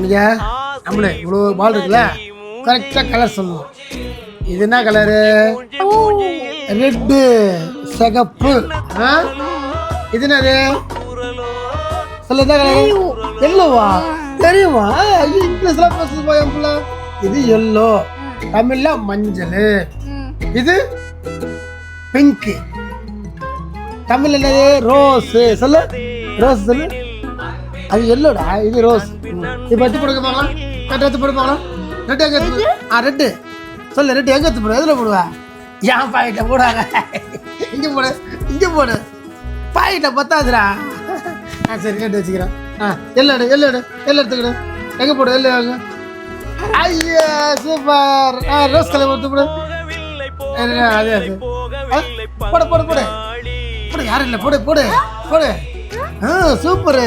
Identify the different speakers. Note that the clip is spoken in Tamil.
Speaker 1: இங்கே நம்மளே இவ்வளோ பால் இருக்குல்ல கரெக்டாக கலர் சொல்லணும். இது என்ன கலரு? ரெட்டு, சிகப்பு. இது என்னது சொல்லு? என்ன கலரு? எல்லோவா? தெரியுமா? இங்கிலீஷ்லாம் பேசுது போய். இது எல்லோ, தமிழ்ல மஞ்சள். இது பிங்க், தமிழ்ல என்னது? ரோஸ். சொல்லு ரோஸ் சொல்லு. அது எல்லோடா, இது ரோஸ். இப்போ எடுத்து போடுங்க பார்க்கலாம். எடுத்து போடு பார்க்கலாம். ரெட்டு எங்கே எடுத்து? ரெட்டு சொல்லு. ரெட்டு எங்கே எடுத்து போடு? எதில் போடுவா? ஏன் பாக்கெட்டில் போடுவாங்க. இங்கே போடு, இங்கே போடு. பாக்கெட்டில் பத்தாதுடா. சரி கேட்டு வச்சுக்கிறேன். எல்லோ எடு, எல்லோ எடு, எல்லோ எடுத்துக்கிடு. எங்கே போடு? எல்லோ வாங்க. ஐயா சூப்பர். ரோஸ் கலர் எடுத்து போடு. அதே போடு போடு போடு போடு. யாரும் இல்லை, போடு போடு போடு. சூப்பரு.